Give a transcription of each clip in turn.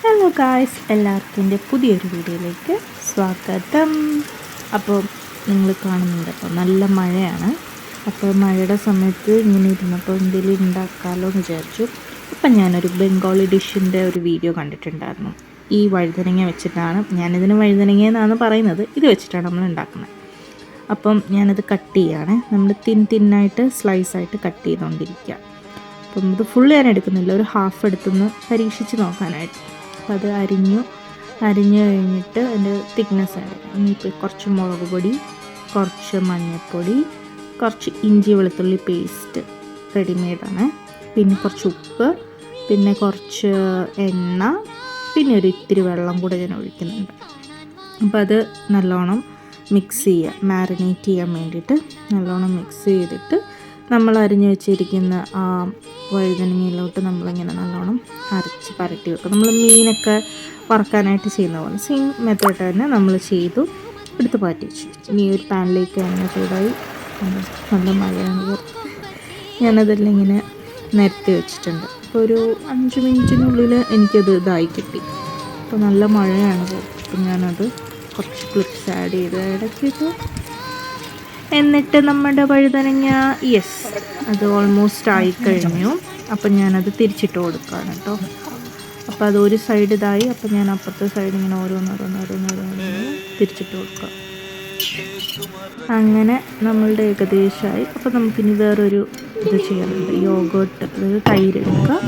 Hello guys, എല്ലാവർക്കും എൻ്റെ പുതിയൊരു വീഡിയോയിലേക്ക് സ്വാഗതം. അപ്പോൾ നിങ്ങൾ കാണുന്നുണ്ട്, അപ്പോൾ നല്ല മഴയാണ്. അപ്പോൾ മഴയുടെ സമയത്ത് ഇങ്ങനെ ഇരുന്നപ്പോൾ എന്തെങ്കിലും ഉണ്ടാക്കാമല്ലോ എന്ന് വിചാരിച്ചു. അപ്പം ഞാനൊരു ബംഗാളി ഡിഷിൻ്റെ ഒരു വീഡിയോ കണ്ടിട്ടുണ്ടായിരുന്നു. ഈ വഴുതനങ്ങ വെച്ചിട്ടാണ്, ഞാനിതിന് വഴുതനങ്ങ എന്നാണ് പറയുന്നത്, ഇത് വെച്ചിട്ടാണ് നമ്മൾ ഉണ്ടാക്കുന്നത്. അപ്പം ഞാനത് കട്ട് ചെയ്യുകയാണ്. നമ്മൾ തിന്നായിട്ട് സ്ലൈസായിട്ട് കട്ട് ചെയ്തുകൊണ്ടിരിക്കുക. അപ്പം ഇത് ഫുള്ള് ഞാൻ എടുക്കുന്നില്ല, ഒരു ഹാഫ് എടുത്തുനിന്ന് പരീക്ഷിച്ച് നോക്കാനായിട്ട്. അപ്പോൾ അത് അരിഞ്ഞു കഴിഞ്ഞിട്ട് അതിൻ്റെ തിക്നെസ് ആണ്. ഇനിയിപ്പോൾ കുറച്ച് മുളക് പൊടി, കുറച്ച് മഞ്ഞൾപ്പൊടി, കുറച്ച് ഇഞ്ചി വെളുത്തുള്ളി പേസ്റ്റ് റെഡിമെയ്ഡാണ്, പിന്നെ കുറച്ച് ഉപ്പ്, പിന്നെ കുറച്ച് എണ്ണ, പിന്നെ ഒരു ഇത്തിരി വെള്ളം കൂടെ ഞാൻ ഒഴിക്കുന്നുണ്ട്. അപ്പോൾ അത് നല്ലോണം മിക്സ് ചെയ്യുക, മാരിനേറ്റ് ചെയ്യാൻ വേണ്ടിയിട്ട് നല്ലോണം മിക്സ് ചെയ്തിട്ട് നമ്മൾ അരിഞ്ഞ് വെച്ചിരിക്കുന്ന ആ വഴുതനങ്ങയിലോട്ട് നമ്മളിങ്ങനെ നല്ലോണം അരച്ച് പരട്ടി വെക്കും. നമ്മൾ മീനൊക്കെ വറക്കാനായിട്ട് ചെയ്യുന്ന പോലെ സെയിം മെത്തേഡ് തന്നെ നമ്മൾ ചെയ്തു എടുത്ത് പാറ്റി വെച്ചു. ഇനി ഒരു പാനിലേക്ക് എണ്ണ ചൂടായി, നല്ല മഴയാണ് പുറത്ത്. ഞാനതെല്ലാം ഇങ്ങനെ നിരത്തി വെച്ചിട്ടുണ്ട്. അപ്പോൾ ഒരു 5 മിനിറ്റിനുള്ളിൽ എനിക്കത് ഇതായി കിട്ടി. അപ്പോൾ നല്ല മഴയാണ് പുറത്ത്. അപ്പോൾ ഞാനത് കുറച്ച് ക്ലിപ്സ് ആഡ് ചെയ്ത് ഇടയ്ക്കിട്ട്, എന്നിട്ട് നമ്മുടെ വഴുതനങ്ങ അത് ഓൾമോസ്റ്റ് ആയിക്കഴിഞ്ഞു. അപ്പം ഞാനത് തിരിച്ചിട്ട് കൊടുക്കുകയാണ് കേട്ടോ. അപ്പോൾ അത് ഒരു സൈഡ് ഇതായി, അപ്പോൾ ഞാൻ അപ്പുറത്തെ സൈഡ് ഇങ്ങനെ ഓരോന്നോരോന്നോരോന്നോരോന്ന് തിരിച്ചിട്ട് കൊടുക്കുക. അങ്ങനെ നമ്മളുടെ ഏകദേശമായി. അപ്പോൾ നമുക്കിനി വേറൊരു ഇത് ചെയ്യാനുണ്ട്, യോഗോട്ട്, അതായത് തൈര് എടുക്കുക.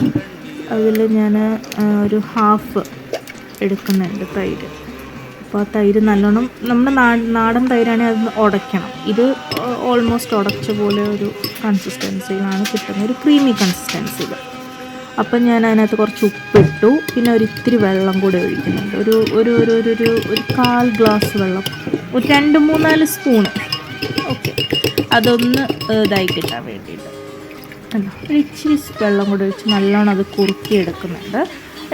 അതിൽ ഞാൻ ഒരു ഹാഫ് എടുക്കുന്നുണ്ട് തൈര്. അപ്പോൾ ആ തൈര് നല്ലോണം, നമ്മുടെ നാടൻ തൈരാണെങ്കിൽ അത് ഉടയ്ക്കണം. ഇത് ഓൾമോസ്റ്റ് ഉടച്ച പോലെ ഒരു കൺസിസ്റ്റൻസിയിലാണ് കിട്ടുന്നത്, ഒരു ക്രീമി കൺസിസ്റ്റൻസിയിൽ. അപ്പം ഞാൻ അതിനകത്ത് കുറച്ച് ഉപ്പിട്ടു, പിന്നെ ഒരു ഇത്തിരി വെള്ളം കൂടെ ഒഴിക്കുന്നുണ്ട്. ഒരു ഒരു ഒരു ഒരു ഒരു 1/4 ഗ്ലാസ് വെള്ളം, ഒരു 2-3-4 സ്പൂണ്. ഓക്കെ, അതൊന്ന് ഇതായി കിട്ടാൻ വേണ്ടിയിട്ട് ഒരു ഇച്ചിരി വെള്ളം കൂടെ ഒഴിച്ച് നല്ലോണം അത് കുറുക്കിയെടുക്കുന്നുണ്ട്.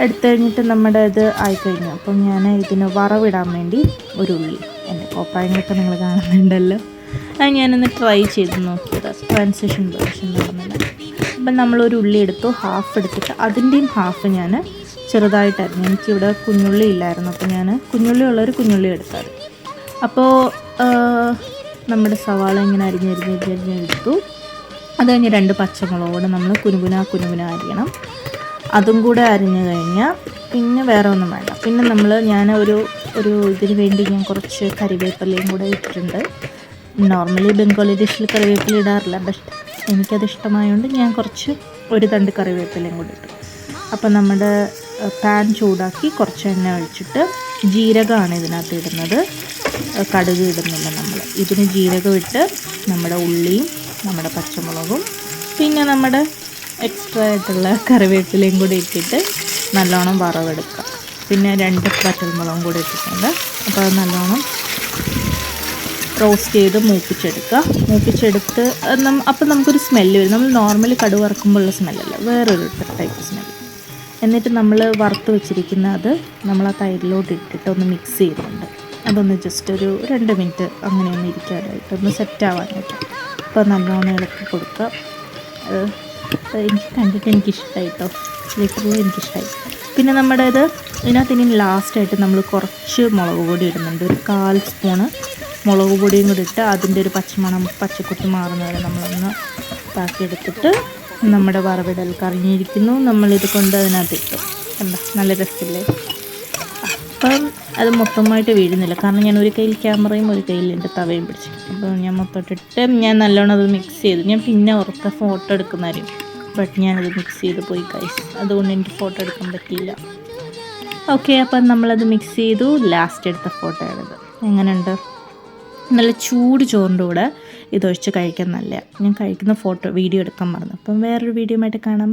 എടുത്തു കഴിഞ്ഞിട്ട് നമ്മുടെ ഇത് ആയിക്കഴിഞ്ഞു. അപ്പം ഞാൻ ഇതിന് വറവിടാൻ വേണ്ടി ഒരു ഉള്ളി, എൻ്റെ കോപ്പായങ്ങളൊക്കെ നിങ്ങൾ കാണുന്നുണ്ടല്ലോ, അത് ഞാനൊന്ന് ട്രൈ ചെയ്ത് നോക്കിയത്, ട്രാൻസിഷൻ വേർഷൻ പറഞ്ഞില്ല. അപ്പം നമ്മളൊരു ഉള്ളി എടുത്തു, ഹാഫ് എടുത്തിട്ട് അതിൻ്റെയും ഹാഫ് ഞാൻ ചെറുതായിട്ടായിരുന്നു. എനിക്കിവിടെ കുഞ്ഞുള്ളി ഇല്ലായിരുന്നു, അപ്പോൾ ഞാൻ കുഞ്ഞുള്ളി ഉള്ളൊരു കുഞ്ഞുള്ളി എടുത്തത്. അപ്പോൾ നമ്മുടെ സവാള ഇങ്ങനെ അരിഞ്ഞെടുത്തു. അത് കഴിഞ്ഞ് 2 പച്ചമുളക് കൂടെ നമ്മൾ കുനുകുന അരിയണം. അതും കൂടെ അരിഞ്ഞു കഴിഞ്ഞാൽ പിന്നെ വേറെ ഒന്നും വേണ്ട. പിന്നെ ഞാൻ ഒരു ഇതിന് വേണ്ടി ഞാൻ കുറച്ച് കറിവേപ്പിലയും കൂടെ ഇട്ടിട്ടുണ്ട്. നോർമലി ബംഗാളി ഡിഷിൽ കറിവേപ്പില ഇടാറില്ല, ബട്ട് എനിക്കത് ഇഷ്ടമായതുകൊണ്ട് ഞാൻ കുറച്ച് ഒരു തണ്ട് കറിവേപ്പിലയും കൂടെ ഇട്ടു. അപ്പം നമ്മുടെ പാൻ ചൂടാക്കി കുറച്ച് എണ്ണ ഒഴിച്ചിട്ട്, ജീരകമാണ് ഇതിനകത്ത് ഇടുന്നത്, കടുക് ഇടുന്നില്ല നമ്മൾ. ഇതിന് ജീരകം ഇട്ട് നമ്മുടെ ഉള്ളിയും നമ്മുടെ പച്ചമുളകും പിന്നെ നമ്മുടെ എക്സ്ട്രാ ആയിട്ടുള്ള കറിവേപ്പിലയും കൂടി ഇട്ടിട്ട് നല്ലോണം വറവെടുക്കുക. പിന്നെ 2 പച്ചമുളകും കൂടി ഇട്ടിട്ടുണ്ട്. അപ്പോൾ അത് നല്ലോണം റോസ്റ്റ് ചെയ്ത് മൂപ്പിച്ചെടുത്ത് അപ്പോൾ നമുക്കൊരു സ്മെല്ല് വരും. നമ്മൾ നോർമലി കടുക് വറക്കുമ്പോഴുള്ള സ്മെല്ലല്ല, വേറൊരു ടൈപ്പ് സ്മെല്ല്. എന്നിട്ട് നമ്മൾ വറുത്ത് വെച്ചിരിക്കുന്ന അത് നമ്മൾ ആ തൈരിലോട്ട് ഇട്ടിട്ട് ഒന്ന് മിക്സ് ചെയ്തിട്ടുണ്ട്. അതൊന്ന് ജസ്റ്റ് ഒരു 2 മിനിറ്റ് അങ്ങനെ ഒന്ന് ഇരിക്കാനായിട്ട്, ഒന്ന് സെറ്റാവാനായിട്ട്. അപ്പോൾ നല്ലോണം ഇളക്കി കൊടുക്കുക. എനിക്ക് കണ്ടിട്ട് എനിക്കിഷ്ടമായി കേട്ടോ, ലിറ്ററലി എനിക്കിഷ്ടമായി. പിന്നെ നമ്മുടെ ഇതിനകത്ത് ഇനി ലാസ്റ്റായിട്ട് നമ്മൾ കുറച്ച് മുളക് പൊടി ഇടുന്നുണ്ട്, ഒരു 1/4 സ്പൂണ് മുളക് പൊടിയും കൂടി ഇട്ട് അതിൻ്റെ ഒരു പച്ചക്കുത്ത് മാറുന്ന വരെ നമ്മളൊന്ന് ഇതാക്കിയെടുത്തിട്ട് നമ്മുടെ വറവിടൽ കഴിഞ്ഞിരിക്കുന്നു. നമ്മളിത് കൊണ്ട് അതിനകത്ത് ഇട്ടു. എന്താ നല്ല രസമില്ലേ? അപ്പം അത് മൊത്തമായിട്ട് വീഴുന്നില്ല, കാരണം ഞാൻ ഒരു കയ്യിൽ ക്യാമറയും ഒരു കയ്യിൽ എൻ്റെ തവയും പിടിച്ചു. അപ്പോൾ ഞാൻ മൊത്തമായിട്ടിട്ട് ഞാൻ നല്ലോണം അത് മിക്സ് ചെയ്തു. ഞാൻ പിന്നെ ഓർത്ത ഫോട്ടോ എടുക്കുന്നതായിരിക്കും, ബട്ട് ഞാനത് മിക്സ് ചെയ്ത് പോയി ഗൈസ്, അതുകൊണ്ട് എനിക്ക് ഫോട്ടോ എടുക്കാൻ പറ്റിയില്ല. ഓക്കെ, അപ്പം നമ്മളത് മിക്സ് ചെയ്തു. ലാസ്റ്റ് എടുത്ത ഫോട്ടോ ആണിത്. എങ്ങനെയുണ്ട്? നല്ല ചൂട് ചോറിൻ്റെ കൂടെ ഇതൊഴിച്ച് കഴിക്കാൻ നല്ല. ഞാൻ കഴിക്കുന്ന വീഡിയോ എടുക്കാൻ മറന്നു. അപ്പം വേറൊരു വീഡിയോ ആയിട്ട് കാണാം.